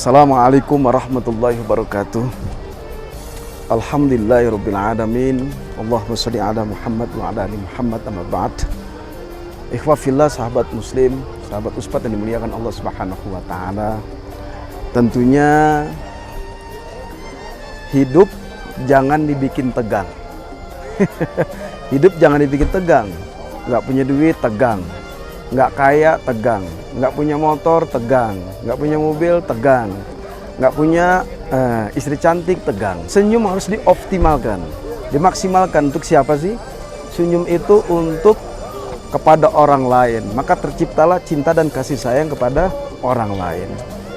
Assalamualaikum warahmatullahi wabarakatuh. Alhamdulillahirabbil alamin. Allahumma shalli ala Muhammad wa ala ali Muhammad, amma ba'd. Ikhwah fillah, sahabat muslim, sahabat uspat yang dimuliakan Allah Subhanahu wa taala. Tentunya hidup jangan dibikin tegang. Hidup jangan dibikin tegang. Nggak punya duit tegang, nggak kaya tegang, nggak punya motor tegang, nggak punya mobil tegang, nggak punya istri cantik tegang. Senyum harus dioptimalkan, dimaksimalkan. Untuk siapa sih? Senyum itu untuk kepada orang lain, maka terciptalah cinta dan kasih sayang kepada orang lain.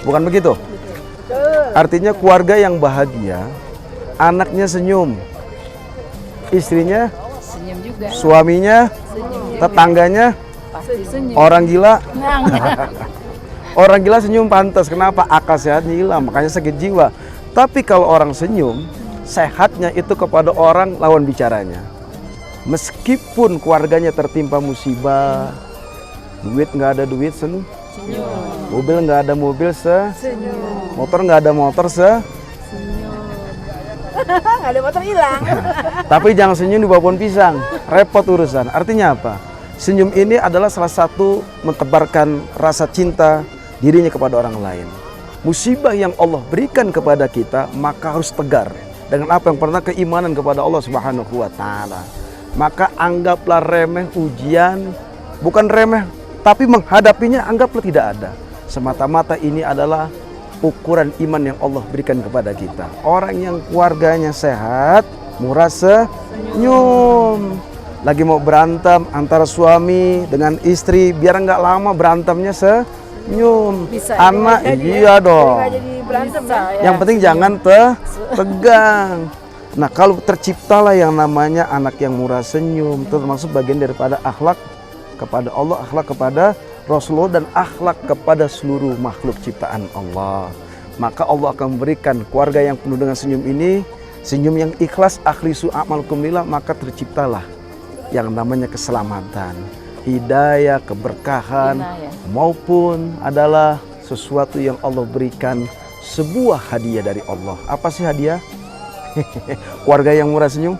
Bukan begitu? Artinya keluarga yang bahagia, anaknya senyum, istrinya senyum juga, suaminya senyum, tetangganya pasti senyum. orang gila. Orang gila senyum pantas. Kenapa? Akal sehatnya hilang, makanya sakit jiwa. Tapi kalau orang senyum, sehatnya itu kepada orang lawan bicaranya. Meskipun keluarganya tertimpa musibah, duit nggak ada duit, senyum. Mobil nggak ada mobil, Senyum. motor nggak ada motor, Senyum. Nggak ada motor hilang. Tapi jangan senyum di bawah pohon pisang, repot urusan. Artinya apa? Senyum ini adalah salah satu mentebarkan rasa cinta dirinya kepada orang lain. Musibah yang Allah berikan kepada kita, maka harus tegar dengan apa yang pernah keimanan kepada Allah Subhanahu wa taala. Maka anggaplah remeh ujian, bukan remeh, tapi menghadapinya anggaplah tidak ada. Semata-mata ini adalah ukuran iman yang Allah berikan kepada kita. Orang yang keluarganya sehat, murah senyum. Lagi mau berantem antara suami dengan istri, biar nggak lama berantemnya senyum. Bisa, anak iya dong. Jadi berantem ya. Yang penting jangan tegang. Nah, kalau terciptalah yang namanya anak yang murah senyum, itu termasuk bagian daripada akhlak kepada Allah, akhlak kepada Rasulullah, dan akhlak kepada seluruh makhluk ciptaan Allah. Maka Allah akan memberikan keluarga yang penuh dengan senyum ini, senyum yang ikhlas, akhlisu a'malukum lillah, maka terciptalah yang namanya keselamatan, hidayah, keberkahan, maupun adalah sesuatu yang Allah berikan, sebuah hadiah dari Allah. Apa sih hadiah? Keluarga yang murah senyum,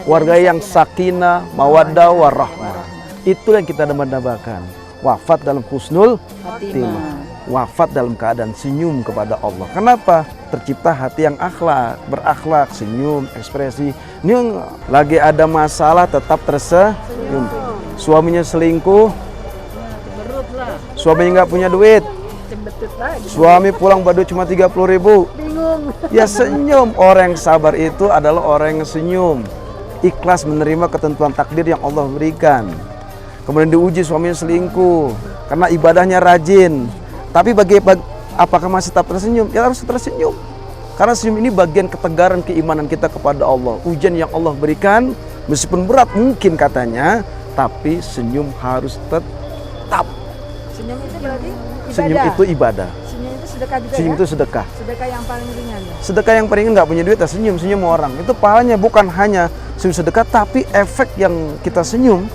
keluarga yang sakinah, mawaddah, warahmah. Itu yang kita dambakan. Wafat dalam husnul khatimah, wafat dalam keadaan senyum kepada Allah. Kenapa? Tercipta hati yang akhlak, berakhlak, senyum, ekspresi. Ini lagi ada masalah tetap tersenyum. Suaminya selingkuh, suaminya nggak punya duit, suami pulang baru cuma 30.000, Bingung. ya senyum. Orang yang sabar itu adalah orang yang senyum, ikhlas menerima ketentuan takdir yang Allah berikan. Kemudian diuji suaminya selingkuh karena ibadahnya rajin, tapi apakah masih tetap tersenyum? Ya harus tersenyum, karena senyum ini bagian ketegaran keimanan kita kepada Allah. Ujian yang Allah berikan meskipun berat mungkin katanya, tapi senyum harus tetap. Senyum itu berarti ibadah. Senyum itu ibadah. Senyum itu sedekah juga. Senyum ya? itu sedekah. Sedekah yang paling ringan ya. Sedekah yang paling nggak punya duit, senyum orang. Itu pahalanya bukan hanya senyum sedekah, tapi efek yang kita senyum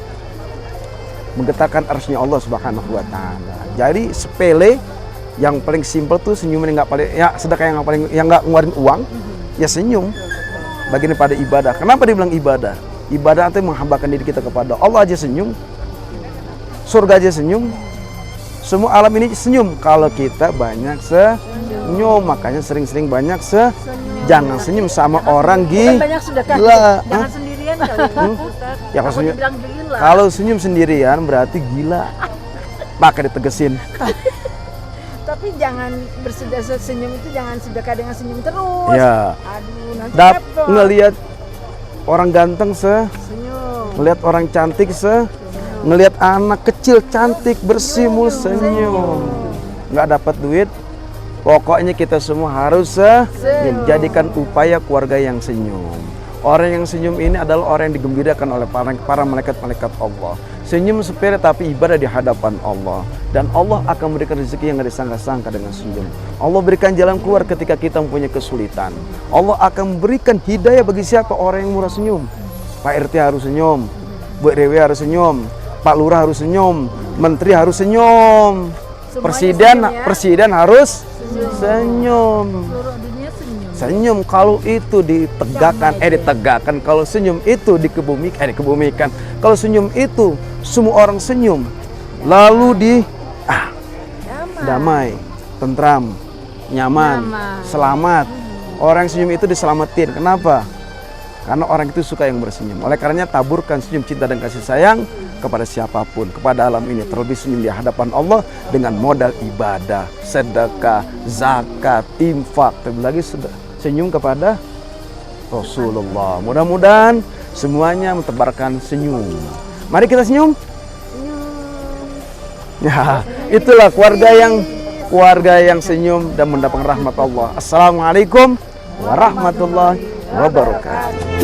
menggetarkan arsy Allah Subhanahu wa taala. Jadi sepele, yang paling simpel tuh senyuman yang nggak paling, ya sedekah yang nggak ngeluarin uang, ya senyum. Bagian pada ibadah. Kenapa dibilang ibadah? Ibadah itu menghambakan diri kita kepada Allah aja senyum. Surga aja senyum. Semua alam ini senyum kalau kita banyak senyum. Makanya sering-sering banyak jangan senyum sama orang Banyak sedekah. gila. Jangan sendirian kali. Ya kalau senyum, Dibilang gila. kalau senyum sendirian berarti gila. Maka ditegesin. Tapi jangan senyum itu jangan sedekah dengan senyum terus. Ya. Aduh, nanti Dap repot. ngelihat orang ganteng Senyum. ngelihat orang cantik ngelihat anak kecil cantik bersimul senyum. Nggak dapat duit, pokoknya kita semua harus senyum. Jadikan upaya keluarga yang senyum. Orang yang senyum ini adalah orang yang digembirakan oleh para malaikat-malaikat Allah. Senyum sepele tapi ibadah di hadapan Allah. Dan Allah akan memberikan rezeki yang nggak disangka-sangka dengan senyum. Allah berikan jalan keluar ketika kita mempunyai kesulitan. Allah akan memberikan hidayah bagi siapa? Orang yang murah senyum. Pak RT harus senyum, Bu RW harus senyum, Pak Lurah harus senyum, Menteri harus senyum. Semuanya Presiden harus senyum. Seluruh dunia senyum. Senyum kalau itu ditegakkan, kalau senyum itu dikebumikan. Kalau senyum itu semua orang senyum, lalu damai, tentram, nyaman, selamat. Orang yang senyum itu diselamatin. Kenapa? Karena orang itu suka yang bersenyum. Oleh karenanya taburkan senyum cinta dan kasih sayang kepada siapapun, kepada alam ini. Terlebih senyum di hadapan Allah dengan modal ibadah, sedekah, zakat, infak. Terlebih lagi senyum kepada Rasulullah. Mudah-mudahan semuanya mentebarkan senyum. Mari kita senyum. Ya, itulah keluarga yang senyum dan mendapatkan rahmat Allah. Assalamualaikum warahmatullahi wabarakatuh.